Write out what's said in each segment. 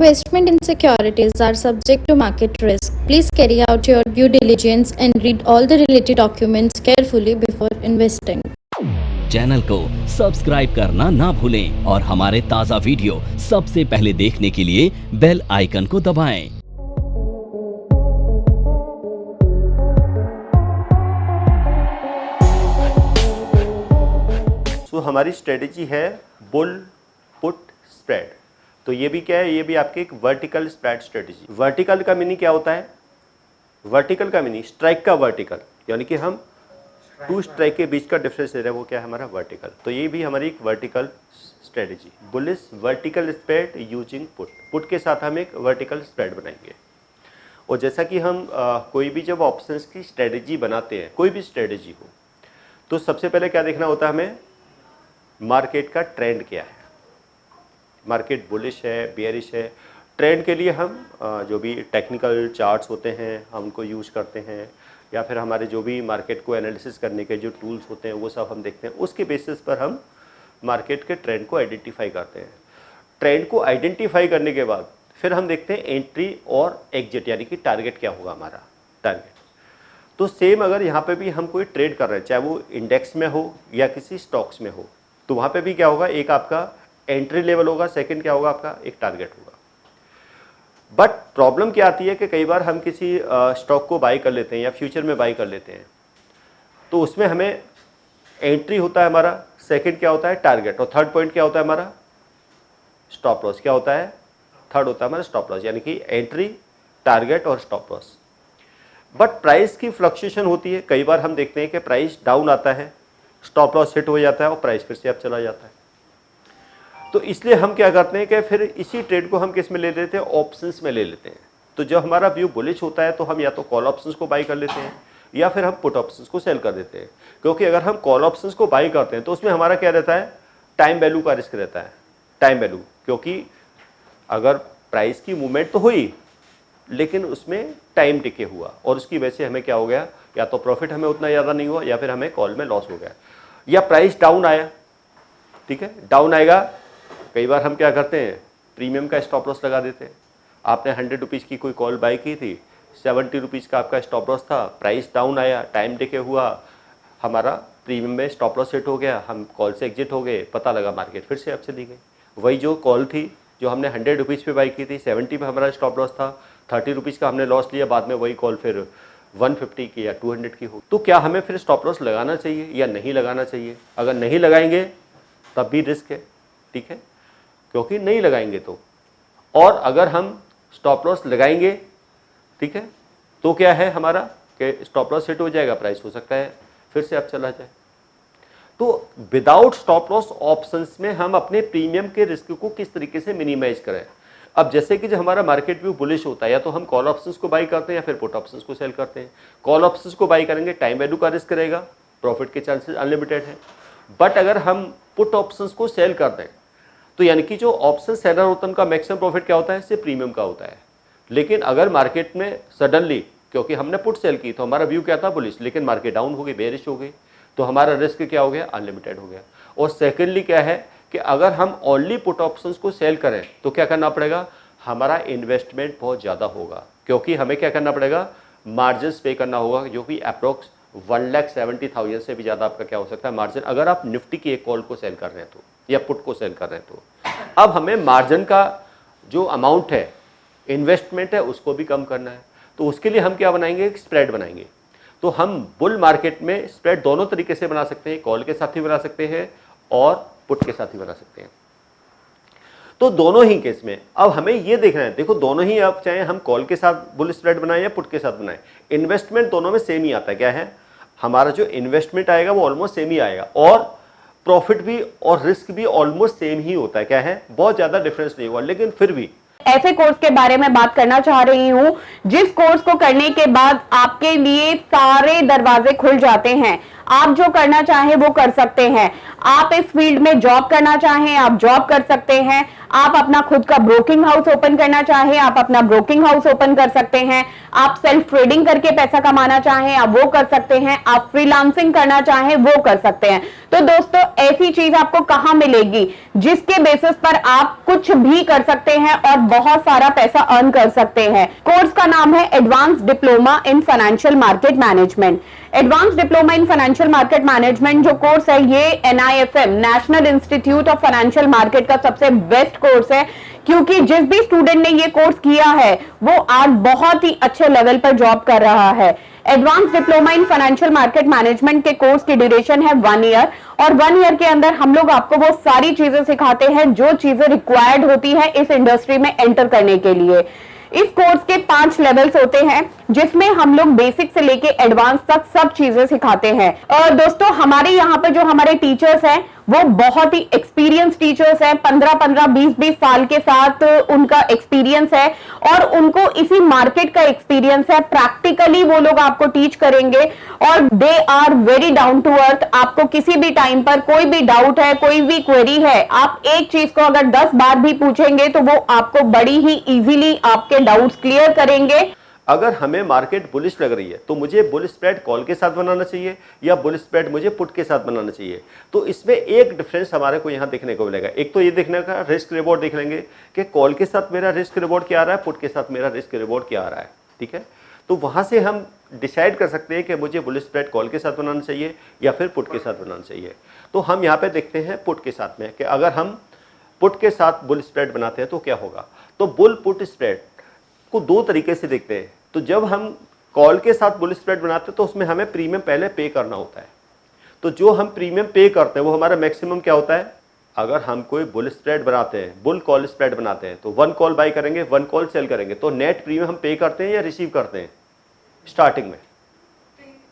Investment in securities are subject to market risk. Please carry out your due diligence and read all the related documents carefully before investing. Channel को subscribe करना ना भूलें और हमारे ताज़ा video सबसे पहले देखने के लिए बेल आइकन को दबाएं। तो हमारी स्ट्रेटेजी है बुल पुट स्प्रेड। तो ये भी क्या है, ये भी आपकी एक वर्टिकल स्प्रेड स्ट्रेटेजी। वर्टिकल का मीनिंग क्या होता है? वर्टिकल का मीनिंग स्ट्राइक का वर्टिकल, यानी कि हम टू स्ट्राइक के बीच का डिफरेंस दे रहे हैं, वो क्या है हमारा वर्टिकल। तो ये भी हमारी एक vertical strategy. Bullish vertical spread using put. Put के साथ हम एक वर्टिकल स्प्रेड बनाएंगे। और जैसा कि हम कोई भी जब ऑप्शंस की स्ट्रेटेजी बनाते हैं, कोई भी स्ट्रेटेजी हो, तो सबसे पहले क्या देखना होता है हमें? मार्केट का ट्रेंड क्या है। मार्केट बुलिश है, बेयरिश है। ट्रेंड के लिए हम जो भी टेक्निकल चार्ट्स होते हैं हम उनको यूज़ करते हैं, या फिर हमारे जो भी मार्केट को एनालिसिस करने के जो टूल्स होते हैं वो सब हम देखते हैं। उसके बेसिस पर हम मार्केट के ट्रेंड को आइडेंटिफाई करते हैं। ट्रेंड को आइडेंटिफाई करने के बाद फिर हम देखते हैं एंट्री और एग्जिट, यानी कि टारगेट क्या होगा हमारा टारगेट। तो सेम अगर यहाँ पे भी हम कोई ट्रेड कर रहे हैं, चाहे वो इंडेक्स में हो या किसी स्टॉक्स में हो, तो वहाँ पे भी क्या होगा, एक आपका एंट्री लेवल होगा, सेकंड क्या होगा आपका एक टारगेट होगा। बट प्रॉब्लम क्या आती है कि कई बार हम किसी स्टॉक को बाई कर लेते हैं या फ्यूचर में बाई कर लेते हैं, तो उसमें हमें एंट्री होता है हमारा, सेकंड क्या होता है टारगेट, और थर्ड पॉइंट क्या होता है हमारा स्टॉप लॉस। क्या होता है? थर्ड होता है हमारा स्टॉप लॉस, यानी कि एंट्री, टारगेट और स्टॉप लॉस। बट प्राइस की फ्लक्चुएशन होती है। कई बार हम देखते हैं कि प्राइस डाउन आता है, स्टॉप लॉस हिट हो जाता है और प्राइस फिर से अब चला जाता है। तो इसलिए हम क्या करते हैं कि फिर इसी ट्रेड को हम किस में ले लेते हैं? ऑप्शंस में ले लेते हैं। तो जब हमारा व्यू बुलिश होता है तो हम या तो कॉल ऑप्शंस को बाई कर लेते हैं या फिर हम पुट ऑप्शंस को सेल कर देते हैं। क्योंकि अगर हम कॉल ऑप्शंस को बाई करते हैं तो उसमें हमारा क्या रहता है? टाइम वैल्यू का रिस्क रहता है। टाइम वैल्यू, क्योंकि अगर प्राइस की मूवमेंट तो हुई लेकिन उसमें टाइम टिके हुआ, और उसकी वजह से हमें क्या हो गया, या तो प्रॉफिट हमें उतना ज़्यादा नहीं हुआ या फिर हमें कॉल में लॉस हो गया, या प्राइस डाउन आया। ठीक है, डाउन आएगा। कई बार हम क्या करते हैं? प्रीमियम का स्टॉप लॉस लगा देते हैं। आपने 100 रुपीज़ की कोई कॉल बाई की थी, 70 रुपीज़ का आपका स्टॉप लॉस था, प्राइस डाउन आया, टाइम डिके हुआ, हमारा प्रीमियम में स्टॉप लॉस हिट हो गया, हम कॉल से एग्जिट हो गए, पता लगा मार्केट फिर से अब चली गई। वही जो कॉल थी जो हमने 100 रुपीज़ पे बाई की थी, 70 पे हमारा स्टॉप लॉस था, 30 रुपीज़ का हमने लॉस लिया, बाद में वही कॉल फिर 150 की या 200 की हो। तो क्या हमें फिर स्टॉप लॉस लगाना चाहिए या नहीं लगाना चाहिए? अगर नहीं लगाएंगे तब भी रिस्क है। ठीक है, क्योंकि नहीं लगाएंगे तो, और अगर हम स्टॉप लॉस लगाएंगे, ठीक है, तो क्या है हमारा कि स्टॉप लॉस हिट हो जाएगा, प्राइस हो सकता है फिर से अब चला जाए। तो विदाउट स्टॉप लॉस ऑप्शंस में हम अपने प्रीमियम के रिस्क को किस तरीके से मिनिमाइज करें। अब जैसे कि जब हमारा मार्केट व्यू बुलिश होता है, या तो हम कॉल ऑप्शंस को बाई करते हैं या फिर पुट ऑप्शंस को सेल करते हैं। कॉल ऑप्शंस को बाई करेंगे, टाइम वैल्यू का रिस्क रहेगा, प्रॉफिट के चांसेस अनलिमिटेड है। बट अगर हम पुट ऑप्शंस को सेल कर दें तो यानी कि जो ऑप्शन सेलर होता है उनका मैक्सिमम प्रॉफिट क्या होता है? सिर्फ प्रीमियम का होता है। लेकिन अगर मार्केट में सडनली, क्योंकि हमने पुट सेल की तो हमारा व्यू क्या था? बुलिश, लेकिन मार्केट डाउन हो गई, बेरिश हो गई, तो हमारा रिस्क क्या हो गया? अनलिमिटेड हो गया। और सेकेंडली क्या है कि अगर हम ओनली पुट ऑप्शंस को सेल करें तो क्या करना पड़ेगा? हमारा इन्वेस्टमेंट बहुत ज़्यादा होगा, क्योंकि हमें क्या करना पड़ेगा? मार्जिन पे करना होगा, जो कि अप्रोक्स 1,70,000 से भी ज़्यादा आपका क्या हो सकता है मार्जिन, अगर आप निफ्टी की एक कॉल को सेल कर रहे हैं तो, या पुट को सेल कर रहे हैं तो। अब हमें मार्जिन का जो अमाउंट है, इन्वेस्टमेंट है, उसको भी कम करना है। तो उसके लिए हम क्या बनाएंगे? एक स्प्रेड बनाएंगे। तो हम बुल मार्केट में स्प्रेड दोनों तरीके से बना सकते हैं, कॉल के साथ ही बना सकते हैं और पुट के साथ ही बना सकते हैं। तो दोनों ही केस में अब हमें ये देखना है, देखो दोनों ही, अब चाहे हम कॉल के साथ बुल स्प्रेड बनाएं या पुट के साथ बनाएं, इन्वेस्टमेंट दोनों में सेम ही आता है। क्या है? हमारा जो इन्वेस्टमेंट आएगा वो ऑलमोस्ट सेम ही आएगा, और प्रॉफिट भी और रिस्क भी ऑलमोस्ट सेम ही होता है। क्या है? बहुत ज्यादा डिफरेंस नहीं हुआ। लेकिन फिर भी ऐसे कोर्स के बारे में बात करना चाह रही हूं जिस कोर्स को करने के बाद आपके लिए सारे दरवाजे खुल जाते हैं। आप जो करना चाहें वो कर सकते हैं। आप इस फील्ड में जॉब करना चाहें आप जॉब कर सकते हैं। आप अपना खुद का ब्रोकिंग हाउस ओपन करना चाहें आप अपना ब्रोकिंग हाउस ओपन कर सकते हैं। आप सेल्फ ट्रेडिंग करके पैसा कमाना चाहें आप वो कर सकते हैं। आप फ्रीलांसिंग करना चाहें वो कर सकते हैं। तो दोस्तों ऐसी चीज आपको कहां मिलेगी जिसके बेसिस पर आप कुछ भी कर सकते हैं और बहुत सारा पैसा अर्न कर सकते हैं। कोर्स का नाम है advance diploma in financial market management. Advance diploma in financial market management जो कोर्स है ये NIFM national institute of financial market का सबसे बेस्ट कोर्स है, क्योंकि जिस भी स्टूडेंट ने ये कोर्स किया है वो आज बहुत ही अच्छे लेवल पर जॉब कर रहा है। Advance diploma in financial market management के कोर्स की ड्यूरेशन है 1 ईयर और 1 ईयर के अंदर हम लोग आपको वो सारी चीजें सिखाते हैं जो चीजें रिक्वायर्ड होती है इस इंडस्ट्री में एंटर करने के लिए। इस कोर्स के 5 लेवल्स होते हैं जिसमें हम लोग बेसिक से लेके एडवांस तक सब चीजें सिखाते हैं। और दोस्तों हमारे यहाँ पर जो हमारे टीचर्स हैं वो बहुत ही एक्सपीरियंस टीचर्स हैं। 15-15 20-20 साल के साथ उनका एक्सपीरियंस है और उनको इसी मार्केट का एक्सपीरियंस है। प्रैक्टिकली वो लोग आपको टीच करेंगे और they are very down to earth. आपको किसी भी टाइम पर कोई भी डाउट है कोई भी क्वेरी है आप एक चीज को अगर 10 बार भी पूछेंगे तो वो आपको बड़ी ही इजीली आपके डाउट्स क्लियर करेंगे। अगर हमें मार्केट बुलिश लग रही है तो मुझे बुल स्प्रेड कॉल के साथ बनाना चाहिए या बुल स्प्रेड मुझे पुट के साथ बनाना चाहिए। तो इसमें एक डिफरेंस हमारे को यहाँ देखने को मिलेगा। एक तो ये देखने का रिस्क रिवॉर्ड देख लेंगे कि कॉल के साथ मेरा रिस्क रिवॉर्ड क्या आ रहा है, पुट के साथ मेरा रिस्क रिवॉर्ड क्या आ रहा है। ठीक है, तो वहाँ से हम डिसाइड कर सकते हैं कि मुझे बुल स्प्रेड कॉल के साथ बनाना चाहिए या फिर पुट के साथ बनाना चाहिए। तो हम यहाँ पे देखते हैं पुट के साथ में कि अगर हम पुट के साथ बुल स्प्रेड बनाते हैं तो क्या होगा। तो बुल पुट स्प्रेड को 2 तरीके से देखते हैं। तो जब हम कॉल के साथ बुल स्प्रेड बनाते हैं तो उसमें हमें प्रीमियम पहले पे करना होता है। तो जो हम प्रीमियम पे करते हैं वो हमारा मैक्सिमम क्या होता है। अगर हम कोई बुल स्प्रेड बनाते हैं बुल कॉल स्प्रेड बनाते हैं तो 1 कॉल बाई करेंगे 1 कॉल सेल करेंगे तो नेट प्रीमियम हम पे करते हैं या रिसीव करते हैं। स्टार्टिंग में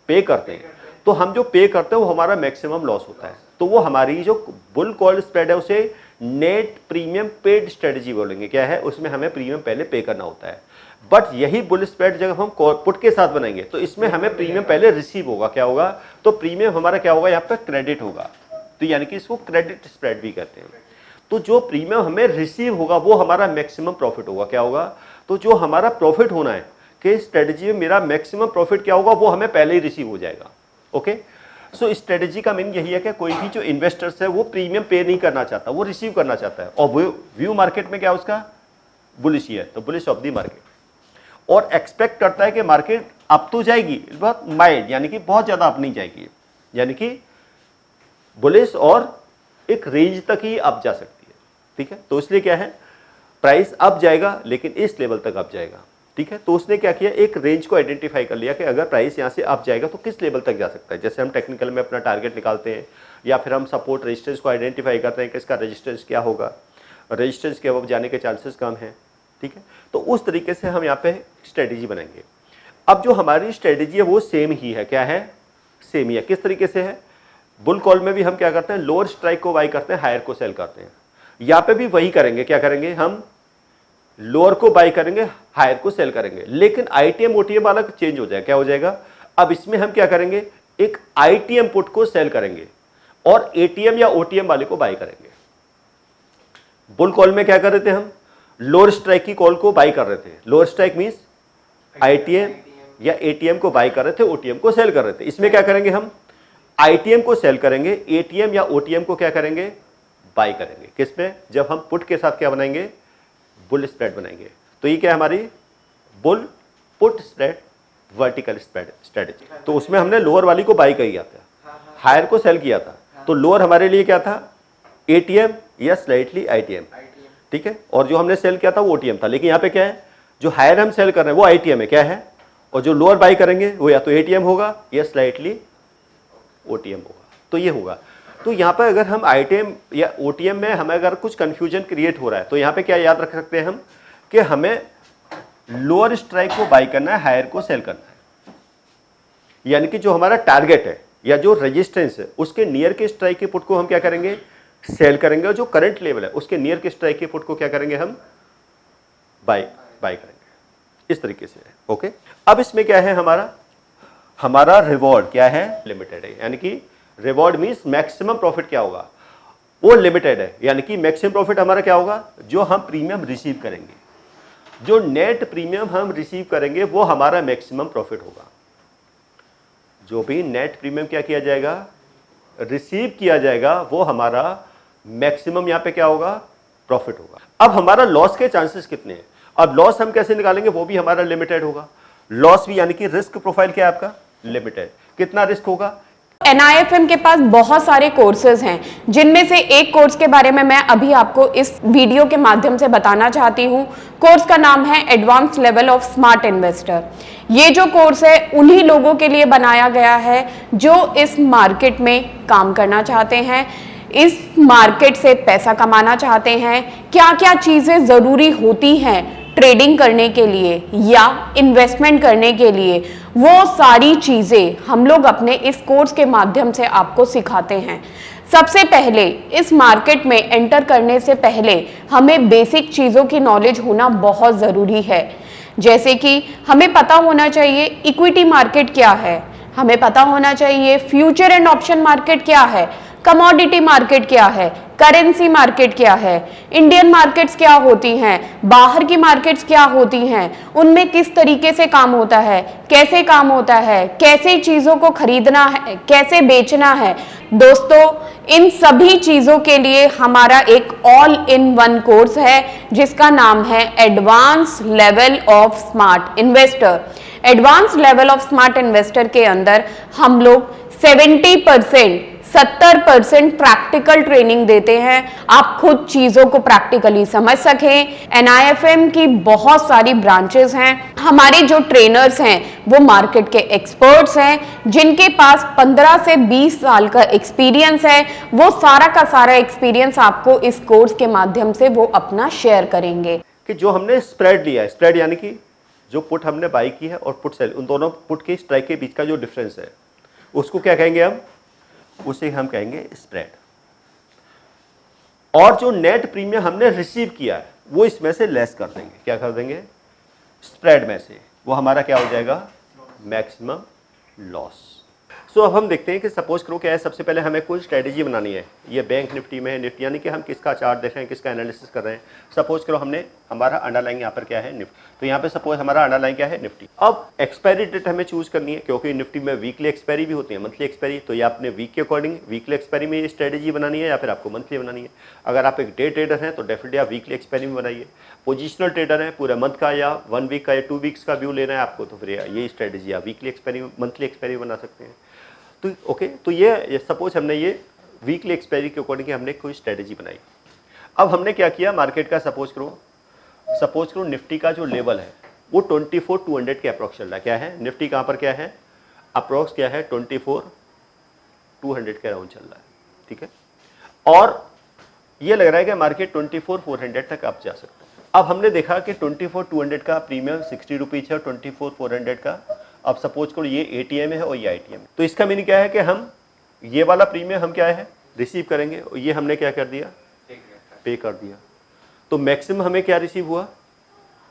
पे करते हैं तो हम जो पे करते हैं वो हमारा मैक्सिमम लॉस होता है। तो वो हमारी जो बुल कॉल स्प्रेड है उसे नेट प्रीमियम पेड स्ट्रेटजी बोलेंगे। क्या है, उसमें हमें प्रीमियम पहले पे करना होता है। बट यही बुल स्प्रेड जब हम पुट के साथ बनाएंगे तो इसमें हमें प्रीमियम पहले रिसीव होगा। क्या होगा, तो प्रीमियम हमारा क्या होगा, यहाँ पे क्रेडिट होगा। तो यानी कि इसको क्रेडिट स्प्रेड भी कहते हैं। तो जो प्रीमियम हमें रिसीव होगा वो हमारा मैक्सिमम प्रॉफिट होगा। क्या होगा, तो जो हमारा प्रॉफिट होना है कि स्ट्रेटजी में मेरा मैक्सिमम प्रॉफिट क्या होगा वो हमें पहले ही रिसीव हो जाएगा। ओके, सो स्ट्रेटजी का मीन यही है कि कोई भी जो इन्वेस्टर्स है वो प्रीमियम पे नहीं करना चाहता, वो रिसीव करना चाहता है। और व्यू मार्केट में क्या उसका बुलिश ही है, तो बुलिश ऑफ द मार्केट, और एक्सपेक्ट करता है कि मार्केट अप तो जाएगी बहुत माइल्ड, यानी कि बहुत ज्यादा अप नहीं जाएगी, यानी कि बुलिश और एक रेंज तक ही अप जा सकती है। ठीक है, तो इसलिए क्या है, प्राइस अप जाएगा लेकिन इस लेवल तक अप जाएगा। ठीक है, तो उसने क्या किया, एक रेंज को आइडेंटिफाई कर लिया कि अगर प्राइस यहाँ से अप जाएगा तो किस लेवल तक जा सकता है। जैसे हम टेक्निकल में अपना टारगेट निकालते हैं या फिर हम सपोर्ट रेजिस्टेंस को आइडेंटिफाई करते हैं कि इसका रेजिस्टेंस क्या होगा, रेजिस्टेंस के अब जाने के चांसेस कम हैं। ठीक है, तो उस तरीके से हम यहाँ पे स्ट्रेटेजी बनाएंगे। अब जो हमारी स्ट्रेटेजी है वो सेम ही है। क्या है, सेम ही है। किस तरीके से है, बुल कॉल में भी हम क्या करते हैं, लोअर स्ट्राइक को बाई करते हैं, हायर को सेल करते हैं। यहाँ पे भी वही करेंगे। क्या करेंगे, हम लोअर को बाई करेंगे, हायर को सेल करेंगे। लेकिन आईटीएम ओटीएम वाला चेंज हो जाएगा। क्या हो जाएगा, अब इसमें हम क्या करेंगे, एक आईटीएम पुट को सेल करेंगे और एटीएम या ओटीएम वाले को बाई करेंगे। बुल कॉल में क्या कर रहे थे, हम लोअर स्ट्राइक की कॉल को बाई कर रहे थे। लोअर स्ट्राइक मींस आईटीएम या एटीएम को बाई कर रहे थे, ओटीएम को सेल कर रहे थे। इसमें क्या करेंगे, हम आईटीएम को सेल करेंगे, एटीएम या ओटीएम को क्या करेंगे, बाई करेंगे। किसमें, जब हम पुट के साथ क्या बनाएंगे, बुल स्प्रेड बनाएंगे। तो ये क्या हमारी bull put spread vertical spread strategy. तो उसमें हमने लोअर वाली को बाई किया था, हायर को सेल किया था। तो लोअर हमारे लिए क्या था, एटीएम या स्लाइटली आईटीएम। ठीक है, और जो हमने सेल किया था वो ओटीएम था। लेकिन यहाँ पे क्या है, जो हायर हम सेल कर रहे हैं वो आईटीएम है। क्या है, और जो लोअर बाई करेंगे वो या तो एटीएम होगा या स्लाइटली ओटीएम होगा। तो ये होगा। तो यहाँ पर अगर हम आईटीएम या ओटीएम में हमें अगर कुछ कंफ्यूजन क्रिएट हो रहा है तो यहाँ पे क्या याद रख सकते हैं हम कि हमें लोअर स्ट्राइक को बाई करना है, हायर को सेल करना है। यानी कि जो हमारा टारगेट है या जो रेजिस्टेंस है उसके नियर के स्ट्राइक के पुट को हम क्या करेंगे, सेल करेंगे, और जो करंट लेवल है उसके नियर के स्ट्राइक के पुट को क्या करेंगे, हम बाई करेंगे। इस तरीके से है। ओके, अब इसमें क्या है हमारा, हमारा रिवॉर्ड क्या है, लिमिटेड है। यानी कि रिवॉर्ड मींस मैक्सिमम प्रॉफिट क्या होगा, वो लिमिटेड है। यानी कि मैक्सिमम प्रॉफिट हमारा क्या होगा, जो हम प्रीमियम रिसीव करेंगे, जो नेट प्रीमियम हम रिसीव करेंगे वो हमारा मैक्सिमम प्रॉफिट होगा। जो भी नेट प्रीमियम क्या किया जाएगा, रिसीव किया जाएगा, वो हमारा मैक्सिमम यहां पे क्या होगा, प्रॉफिट होगा। अब हमारा लॉस के चांसेस कितने हैं, अब लॉस हम कैसे निकालेंगे, वो भी हमारा लिमिटेड होगा। लॉस भी यानी कि रिस्क प्रोफाइल क्या है आपका, लिमिटेड। कितना रिस्क होगा, NIFM के पास बहुत सारे कोर्सेज हैं, जिनमें से एक कोर्स के बारे में मैं अभी आपको इस वीडियो के माध्यम से बताना चाहती हूँ। कोर्स का नाम है advance level of smart investor. ये जो कोर्स है उन्हीं लोगों के लिए बनाया गया है जो इस मार्केट में काम करना चाहते हैं, इस मार्केट से पैसा कमाना चाहते हैं। क्या क्या चीज़ें ज़रूरी होती हैं ट्रेडिंग करने के लिए या इन्वेस्टमेंट करने के लिए, वो सारी चीज़ें हम लोग अपने इस कोर्स के माध्यम से आपको सिखाते हैं। सबसे पहले इस मार्केट में एंटर करने से पहले हमें बेसिक चीज़ों की नॉलेज होना बहुत ज़रूरी है। जैसे कि हमें पता होना चाहिए इक्विटी मार्केट क्या है, हमें पता होना चाहिए फ्यूचर एंड ऑप्शन मार्केट क्या है, कमोडिटी मार्केट क्या है, करेंसी मार्केट क्या है, इंडियन मार्केट्स क्या होती हैं, बाहर की मार्केट्स क्या होती हैं, उनमें किस तरीके से काम होता है, कैसे काम होता है, कैसे चीज़ों को खरीदना है, कैसे बेचना है। दोस्तों, इन सभी चीज़ों के लिए हमारा एक ऑल इन वन कोर्स है जिसका नाम है advance level of smart investor. Advance level of smart investor के अंदर हम लोग 70% प्रैक्टिकल ट्रेनिंग देते हैं, आप खुद चीजों को प्रैक्टिकली समझ सकें। NIFM की बहुत सारी ब्रांचेस हैं। हमारे जो ट्रेनर्स हैं वो मार्केट के एक्सपर्ट्स हैं, जिनके पास 15 से 20 साल का एक्सपीरियंस है। वो सारा का सारा एक्सपीरियंस आपको इस कोर्स के माध्यम से वो अपना शेयर करेंगे। कि जो हमने स्प्रेड लिया है, स्प्रेड यानी कि जो पुट हमने बाई की है और पुट सेल, उन दोनों पुट के स्ट्राइक के बीच का जो डिफरेंस है उसको क्या कहेंगे हम, उसे हम कहेंगे स्प्रेड। और जो नेट प्रीमियम हमने रिसीव किया है वो इसमें से लेस कर देंगे, क्या कर देंगे, स्प्रेड में से, वो हमारा क्या हो जाएगा, मैक्सिमम लॉस। सो अब हम देखते हैं कि सपोज करो क्या है, सबसे पहले हमें कोई स्ट्रेटेजी बनानी है। ये बैंक निफ्टी में है, निफ्टी यानी कि हम किसका चार्ट देख रहे हैं, किसका एनालिसिस कर रहे हैं। सपोज करो हमने हमारा अंडरलाइन यहाँ पर क्या है, निफ्टी, तो यहाँ पे सपोज हमारा अंडरलाइन क्या है, निफ्टी। अब एक्सपायरी डेट हमें चूज करनी है, क्योंकि निफ्टी में वीकली एक्सपायरी भी होती है, मंथली एक्सपायरी। तो ये आपने वीक के अकॉर्डिंग वीकली एक्सपायरी में ये स्ट्रेटेजी बनानी है या फिर आपको मंथली बनानी है। अगर आप एक डे ट्रेडर हैं तो डेफिनेटली आप वीकली एक्सपायरी में बनाइए। पोजिशनल ट्रेडर हैं, पूरे मंथ का या 1 वीक का या 2 वीक्स का व्यू लेना है आपको, तो फिर ये स्ट्रेटेजी आप वीकली एक्सपायरी, मंथली एक्सपायरी बना सकते हैं। तो ओके, तो ये सपोज हमने ये वीकली एक्सपायरी के अकॉर्डिंग हमने कोई स्ट्रेटेजी बनाई। अब हमने क्या किया, मार्केट का सपोज करो निफ्टी का जो लेवल है वो 24,200 के अप्रोक्स चल रहा है। क्या है, निफ्टी कहाँ पर क्या है, अप्रोक्स क्या है, 24,200 के अराउंड चल रहा है, ठीक है। और ये लग रहा है कि मार्केट 24,400 तक आप जा सकते हैं। अब हमने देखा कि 24,200 का प्रीमियम 60 रुपीज है और 24,400 का, अब सपोज करो ये ATM है और ये ITM। तो इसका मीनिंग क्या है कि हम ये वाला प्रीमियम हम क्या है, रिसीव करेंगे, और ये हमने क्या कर दिया, पे कर दिया। तो मैक्सिमम हमें क्या रिसीव हुआ,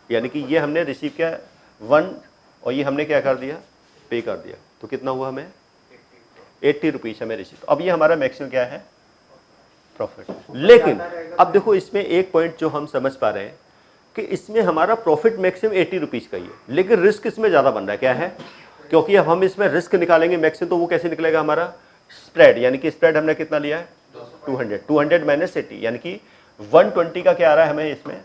यानी कि ये हमने रिसीव किया 1 और ये हमने क्या कर दिया, पे कर दिया। तो कितना हुआ, हमें 80 रुपीज हमें रिसीव। अब ये हमारा मैक्सिमम क्या है, प्रॉफिट। लेकिन अब देखो इसमें एक पॉइंट जो हम समझ पा रहे हैं कि इसमें हमारा प्रॉफिट मैक्सिमम 80 रुपीज का ही है, लेकिन रिस्क इसमें ज्यादा बन रहा है। क्या है, क्योंकि अब हम इसमें रिस्क निकालेंगे मैक्सिमम, तो वो कैसे निकलेगा, हमारा स्प्रेड, यानी कि स्प्रेड हमने कितना लिया है, 200 माइनस 80, यानी कि 120 का क्या आ रहा है हमें इसमें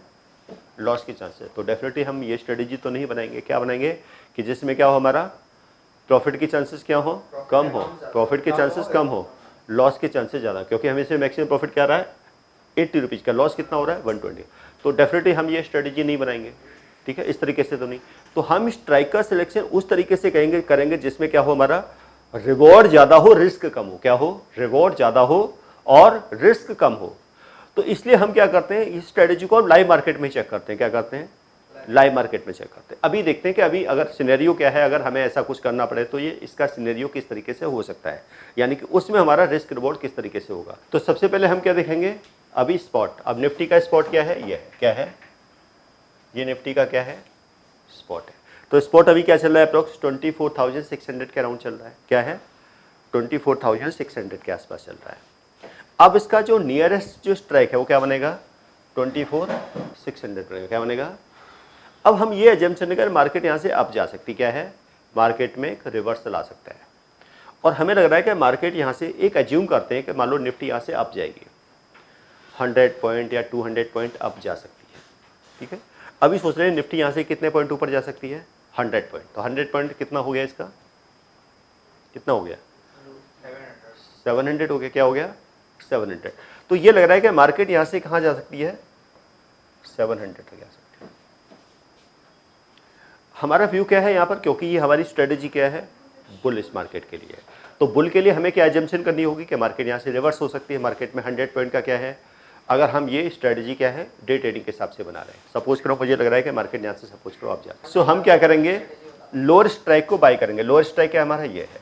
लॉस के चांसेस। तो डेफिनेटली हम ये स्ट्रेटेजी तो नहीं बनाएंगे। क्या बनाएंगे कि जिसमें क्या हो, हमारा प्रॉफिट के चांसेस क्या हो, कम हो, प्रॉफिट के चांसेस कम हो, लॉस के चांसेस ज्यादा, क्योंकि हमें इसमें मैक्सिमम प्रॉफिट क्या आ रहा है 80 रुपीज का, लॉस कितना हो रहा है 120। तो डेफिनेटली हम ये स्ट्रेटेजी नहीं बनाएंगे, ठीक है, इस तरीके से तो नहीं। तो हम स्ट्राइक का सिलेक्शन उस तरीके से करेंगे जिसमें क्या हो, हमारा रिवॉर्ड ज्यादा हो, रिस्क कम हो। क्या हो, रिवॉर्ड ज्यादा हो और रिस्क कम हो। तो इसलिए हम क्या करते हैं, इस स्ट्रेटेजी को लाइव मार्केट में चेक करते हैं। क्या करते हैं, लाइव मार्केट में चेक करते हैं। अभी देखते हैं कि अभी अगर सिनेरियो क्या है, अगर हमें ऐसा कुछ करना पड़े तो ये इसका सिनेरियो किस तरीके से हो सकता है, यानी कि उसमें हमारा रिस्क रिवॉर्ड किस तरीके से होगा। तो सबसे पहले हम क्या देखेंगे, अभी स्पॉट। अब निफ्टी का स्पॉट क्या है, ये है, क्या है, ये निफ्टी का क्या है, स्पॉट है। तो स्पॉट अभी क्या चल रहा है, अप्रोक्स 24,600 के अराउंड चल रहा है। क्या है, 24,600 के आसपास चल रहा है। अब इसका जो नियरेस्ट जो स्ट्राइक है वो क्या बनेगा, 24,600 बनेगा। क्या बनेगा, अब हम ये एजम्पशन करें मार्केट यहाँ से अप जा सकती, क्या है, मार्केट में एक रिवर्सल आ सकता है, और हमें लग रहा है कि मार्केट यहाँ से एक एज्यूम करते हैं कि मान लो निफ्टी यहाँ से अप जाएगी, 100 पॉइंट या 200 पॉइंट अप जा सकती है, ठीक है। अभी सोच रहे हैं निफ्टी यहाँ से कितने पॉइंट ऊपर जा सकती है, 100 पॉइंट। तो 100 पॉइंट कितना हो गया, इसका कितना हो गया, 700 हो गया। क्या हो गया, 700। तो ये लग रहा है कि मार्केट यहाँ से कहाँ जा सकती है, 700 तक जा सकती है। हमारा व्यू क्या है यहाँ पर, क्योंकि ये हमारी स्ट्रेटेजी क्या है, बुल इस मार्केट के लिए। तो बुल के लिए हमें क्या एजम्पशन करनी होगी कि मार्केट यहाँ से रिवर्स हो सकती है। मार्केट में 100 पॉइंट का क्या है, अगर हम ये स्ट्रेटजी क्या है डे ट्रेडिंग के हिसाब से बना रहे हैं, सपोज करो मुझे लग रहा है कि मार्केट यहाँ से सपोज करो आप जाए, सो हम क्या करेंगे, लोअर स्ट्राइक को बाय करेंगे। लोअर स्ट्राइक क्या हमारा ये है,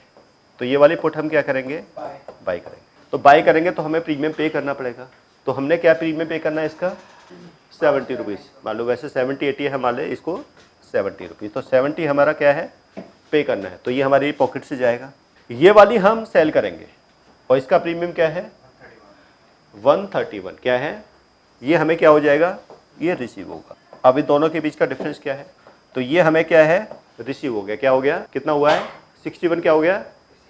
तो ये वाली पुट हम क्या करेंगे, बाय करेंगे। तो बाय करेंगे तो हमें प्रीमियम पे करना पड़ेगा। तो हमने क्या प्रीमियम पे करना है इसका, 70 रुपीज़। मान लो वैसे 70-80 है, मान ले इसको 70 रुपीज़, तो 70 हमारा क्या है, पे करना है। तो ये हमारी पॉकेट से जाएगा। ये वाली हम सेल करेंगे और इसका प्रीमियम क्या है, 131। क्या है, ये हमें क्या हो जाएगा, ये रिसीव होगा। अब इन दोनों के बीच का डिफरेंस क्या है, तो ये हमें क्या है, रिसीव हो गया। क्या हो गया, कितना हुआ है, 61 क्या हो गया,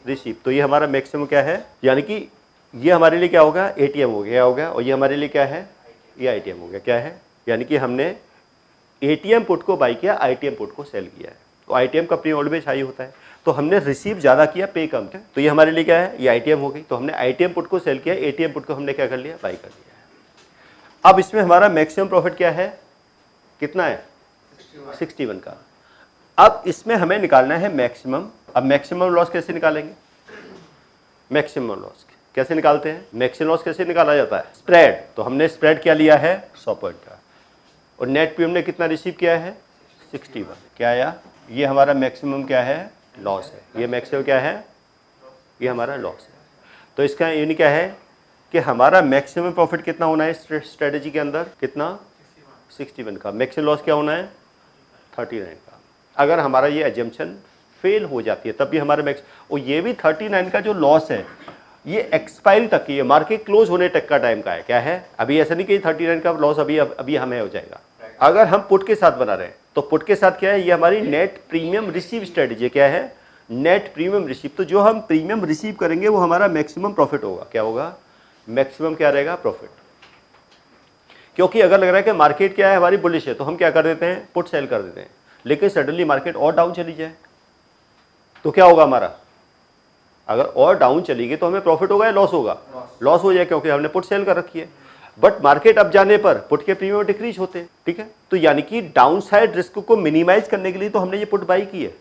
रिसीव। तो ये हमारा मैक्सिमम क्या है, यानी कि ये हमारे लिए क्या होगा, एटीएम हो गया, होगा। और ये हमारे लिए क्या है, ये आईटीएम हो गया। क्या है, यानी कि हमने एटीएम पुट को बाई किया, आईटीएम पुट को सेल किया है। तो आईटीएम का प्रीमियम ऑलवेज हाई होता है, तो हमने रिसीव ज़्यादा किया, पे कम किया। तो ये हमारे लिए क्या है, ये आईटीएम हो गई। तो हमने आईटीएम पुट को सेल किया, एटीएम पुट को हमने क्या कर लिया, बाई कर लिया है। अब इसमें हमारा मैक्सिमम प्रॉफिट क्या है, कितना है, 61 का। अब इसमें हमें निकालना है मैक्सिमम। अब मैक्सिमम लॉस कैसे निकालेंगे, मैक्सिमम लॉस कैसे निकालते हैं, मैक्सिमम लॉस कैसे निकाला जाता है, स्प्रेड। तो हमने स्प्रेड क्या लिया है, 100 पॉइंट का, और नेट पे हमने कितना रिसीव किया है, 61। क्या आया, ये हमारा मैक्सिमम क्या है, लॉस है। ये मैक्सिमम क्या है, ये हमारा लॉस है। तो इसका यूनिक क्या है कि हमारा मैक्सिमम प्रॉफिट कितना होना है स्ट्रेटेजी के अंदर, कितना, 61 का। मैक्सिमम लॉस क्या होना है, 39 का। अगर हमारा ये एजम्पशन फेल हो जाती है तब भी हमारा मैक्स, और ये भी 39 का जो लॉस है ये एक्सपायरी तक की है, मार्केट क्लोज होने तक का टाइम का है। क्या है, अभी ऐसा नहीं कि 39 का लॉस अभी हमें हो जाएगा। अगर हम पुट के साथ बना रहे हैं तो पुट के साथ क्या है, ये हमारी नेट प्रीमियम रिसीव स्ट्रेटेजी। क्या है, नेट प्रीमियम रिसीव। तो जो हम प्रीमियम रिसीव करेंगे वो हमारा मैक्सिमम प्रॉफिट होगा। क्या होगा, मैक्सिमम क्या रहेगा, प्रॉफिट। क्योंकि अगर लग रहा है कि मार्केट क्या है, हमारी बुलिश है, तो हम क्या कर देते हैं, पुट सेल कर देते हैं। लेकिन सडनली मार्केट और डाउन चली जाए तो क्या होगा हमारा, अगर और डाउन चली गई तो हमें प्रॉफिट होगा या लॉस होगा, लॉस हो जाए, क्योंकि हमने पुट सेल कर रखी है। बट मार्केट अप जाने पर पुट के प्रीमियम डिक्रीज होते हैं, ठीक है। तो यानी कि डाउन साइड रिस्क को मिनिमाइज करने के लिए तो हमने ये पुट बाई की है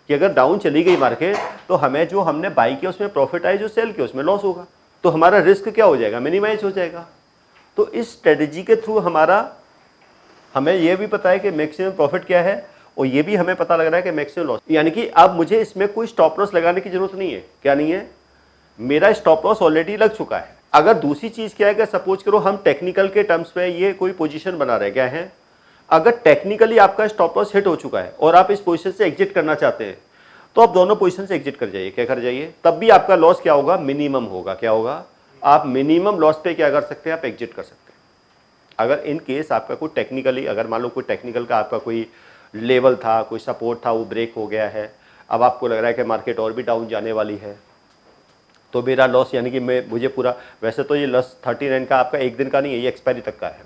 कि अगर डाउन चली गई मार्केट तो हमें जो हमने बाई किया उसमें प्रॉफिट आए, जो सेल किया उसमें लॉस होगा, तो हमारा रिस्क क्या हो जाएगा, मिनिमाइज हो जाएगा। तो इस स्ट्रेटेजी के थ्रू हमें यह भी पता है कि मैक्सिमम प्रॉफिट क्या है, और ये भी हमें पता लग रहा है कि मैक्सिमम लॉस। यानी कि अब मुझे इसमें कोई स्टॉप लॉस लगाने की जरूरत नहीं है। क्या नहीं है, मेरा स्टॉप लॉस ऑलरेडी लग चुका है। अगर दूसरी चीज क्या है कि सपोज करो हम टेक्निकल के टर्म्स में ये कोई पोजीशन बना रहे, क्या है, अगर टेक्निकली आपका स्टॉप लॉस हिट हो चुका है और आप इस पोजीशन से एग्जिट करना चाहते हैं तो आप दोनों पोजीशन से एग्जिट कर जाइए। क्या कर जाइए, तब भी आपका लॉस क्या होगा, मिनिमम होगा। क्या होगा, आप मिनिमम लॉस पे क्या कर सकते हैं, आप एग्जिट कर सकते हैं। अगर इन केस आपका कोई टेक्निकली, अगर मान लो कोई टेक्निकल का आपका कोई लेवल था, कोई सपोर्ट था, वो ब्रेक हो गया है, अब आपको लग रहा है कि मार्केट और भी डाउन जाने वाली है, तो मेरा लॉस, यानी कि मुझे पूरा, वैसे तो ये लॉस 39 का आपका एक दिन का नहीं है, ये एक्सपायरी तक का है,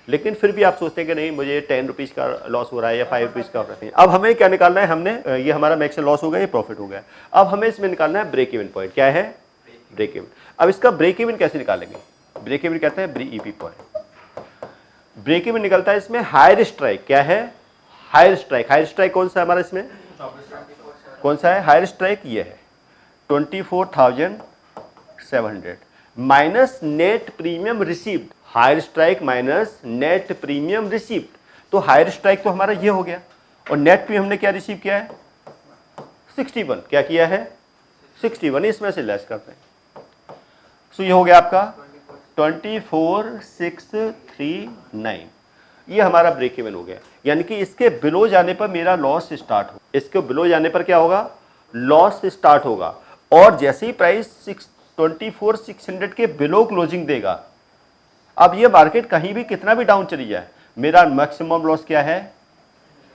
लेकिन फिर भी आप सोचते हैं कि नहीं मुझे 10 रुपीज़ का लॉस हो रहा है या 5 रुपीज़ का हो रहा है। अब हमें क्या निकालना है, हमने ये हमारा मैक्सिमम लॉस हो गया, ये प्रॉफिट हो गया। अब हमें इसमें निकालना है ब्रेक इवन पॉइंट। क्या है, ब्रेक इवन। अब इसका ब्रेक इवन कैसे निकालेंगे, ब्रेक इवन कहते हैं BEP पॉइंट। ब्रेक इवन निकलता है इसमें हायर स्ट्राइक। क्या है, हायर स्ट्राइक। हायर स्ट्राइक कौन सा है हमारा इसमें, कौन सा है हायर स्ट्राइक, ये है 24,700 minus net premium received. Higher strike minus net premium received. तो हायर स्ट्राइक तो हमारा ये हो गया, और नेट पे हमने क्या रिसीव किया है, 61। क्या किया है, 61, इसमें से लेस करते हैं। सो ये हो गया आपका 24,639। ये हमारा ब्रेक इवन हो गया। यानी कि इसके बिलो जाने पर मेरा लॉस स्टार्ट हो, इसके बिलो जाने पर क्या होगा, लॉस स्टार्ट होगा। और जैसे ही प्राइस 24,600 के बिलो क्लोजिंग देगा, अब ये मार्केट कहीं भी कितना भी डाउन चली जाए, मेरा मैक्सिमम लॉस क्या है,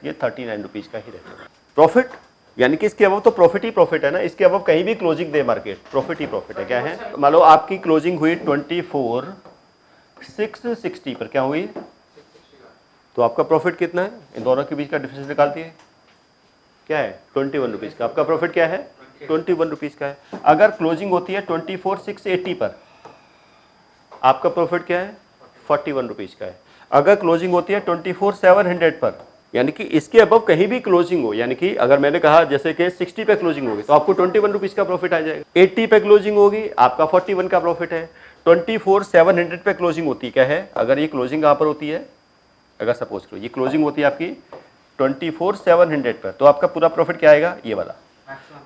ये 39 रुपीज का ही रहेगा। प्रॉफिट यानी कि इसके अबव तो प्रॉफिट ही प्रॉफिट है ना, इसके अबव कहीं भी क्लोजिंग दे मार्केट, प्रॉफिट ही प्रॉफिट है। क्या है, मान लो आपकी क्लोजिंग हुई 24,660 पर, क्या हुई, तो आपका प्रॉफिट कितना है, इन दोनों के बीच का डिफरेंस निकाल दिए, क्या है 21 रुपीज का। आपका प्रॉफिट क्या है, 21 रुपीज का है। अगर क्लोजिंग होती है 24,680 पर, आपका प्रॉफिट क्या है, 41 रुपीज का है। अगर क्लोजिंग होती है 24,700 पर, यानी कि इसके अबव कहीं भी क्लोजिंग हो, यानी कि अगर मैंने कहा जैसे कि 60 पे क्लोजिंग होगी तो आपको 21 रुपीज का प्रॉफिट आ जाएगा। 80 पे क्लोजिंग होगी, आपका 41 का प्रॉफिट है। 24,700 पे क्लोजिंग होती है, क्या है, अगर ये क्लोजिंग कहाँ पर होती है, अगर सपोज करो ये क्लोजिंग होती है आपकी 24,700 पर, तो आपका पूरा प्रॉफिट क्या आएगा, ये वाला।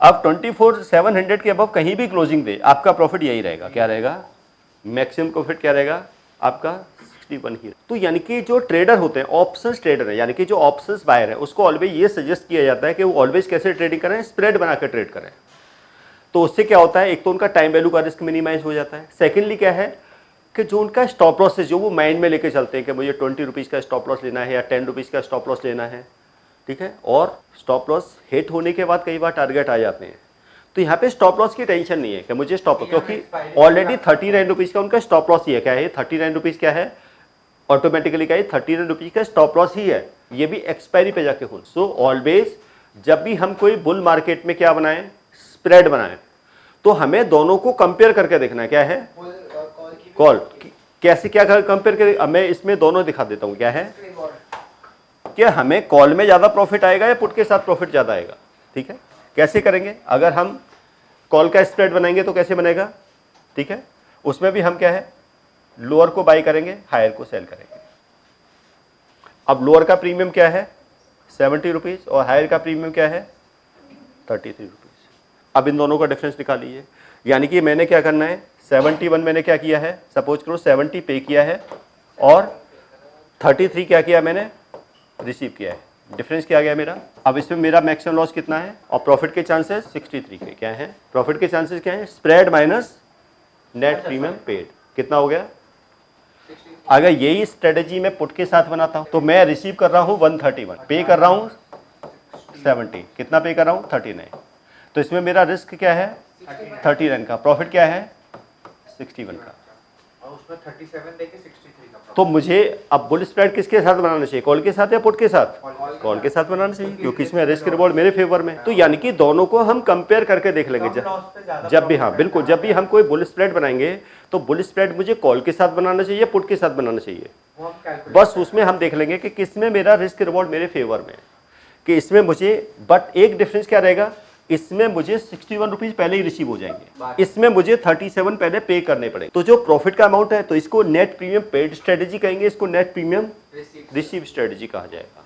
अब 24,700 के अबव कहीं भी क्लोजिंग दे, आपका प्रॉफिट यही रहेगा, क्या रहेगा, मैक्सिमम प्रॉफिट क्या रहेगा आपका 61 ही। तो यानी कि जो ट्रेडर होते हैं, ऑप्शंस ट्रेडर है, यानी कि जो ऑप्शंस बायर है, उसको ऑलवेज ये सजेस्ट किया जाता है कि वो ऑलवेज कैसे ट्रेडिंग करें, स्प्रेड बनाकर ट्रेड करें। तो उससे क्या होता है, एक तो उनका टाइम वैल्यू का रिस्क मिनिमाइज हो जाता है। सेकेंडली क्या है कि जो उनका स्टॉप लॉस है, जो वो माइंड में लेके चलते हैं कि मुझे 20 रुपीज़ का स्टॉप लॉस लेना है या 10 रुपीज़ का स्टॉप लॉस लेना है, ठीक है, और स्टॉप लॉस हिट होने के बाद कई बार टारगेट आ जाते हैं, तो यहाँ पे स्टॉप लॉस की टेंशन नहीं है कि मुझे स्टॉप, क्योंकि ऑलरेडी 39 रुपीज़ का उनका स्टॉप लॉस ही है। क्या है, 39 रुपीज़ क्या है, ऑटोमेटिकली क्या है, 39 रुपीज़ का स्टॉप लॉस ही है, ये भी एक्सपायरी पे जाके हो। सो ऑलवेज जब भी हम कोई बुल मार्केट में क्या बनाएं, स्प्रेड बनाएं, तो हमें दोनों को कंपेयर करके देखना है। क्या है, कॉल कैसे क्या कंपेयर करें, अब मैं इसमें दोनों दिखा देता हूँ। क्या है कि हमें कॉल में ज़्यादा प्रॉफिट आएगा या पुट के साथ प्रॉफिट ज़्यादा आएगा, ठीक है। कैसे करेंगे, अगर हम कॉल का स्प्रेड बनाएंगे तो कैसे बनेगा, ठीक है, उसमें भी हम क्या है, लोअर को बाई करेंगे, हायर को सेल करेंगे। अब लोअर का प्रीमियम क्या है 70 रुपीज़ और हायर का प्रीमियम क्या है 33 रुपीज़। अब इन दोनों का डिफरेंस निकालिए, यानी कि मैंने क्या करना है, 71 मैंने क्या किया है, सपोज करो 70 पे किया है और 33 क्या किया मैंने, रिसीव किया है। डिफरेंस क्या आ गया मेरा। अब इसमें मेरा मैक्सिमम लॉस कितना है और प्रॉफिट के चांसेस 63 के क्या है, प्रॉफिट के चांसेस क्या है, spread minus net premium paid, कितना हो गया। अगर यही स्ट्रेटेजी मैं पुट के साथ बनाता हूं तो मैं रिसीव कर रहा हूं 131, पे कर रहा हूं 70, कितना पे कर रहा हूं 39, तो इसमें मेरा रिस्क क्या है 39 का, प्रॉफिट क्या है 61 का, और उसमें 37 देके 63 का। तो मुझे अब बुल स्प्रेड किसके साथ बनाना चाहिए, कॉल के साथ या पुट के साथ, कॉल के साथ बनाना चाहिए, क्योंकि इसमें रिस्क रिवॉर्ड मेरे फेवर में। तो यानी कि दोनों को हम कंपेयर करके देख लेंगे जब भी, हाँ बिल्कुल, जब भी हम कोई बुल स्प्रेड बनाएंगे तो बुल स्प्रेड मुझे कॉल के साथ बनाना चाहिए, पुट के साथ बनाना चाहिए। बस उसमें हम देख लेंगे कि किसमें मेरा रिस्क रिवॉर्ड मेरे फेवर में, कि इसमें मुझे, बट एक डिफरेंस क्या रहेगा, इसमें मुझे 61 रुपीज पहले ही रिसीव हो जाएंगे, इसमें मुझे 37 पहले पे करने पड़ेंगे। तो जो प्रॉफिट का अमाउंट है तो इसको नेट प्रीमियम पेड स्ट्रेटेजी कहेंगे, इसको नेट प्रीमियम रिसीव स्ट्रेटेजी कहा जाएगा।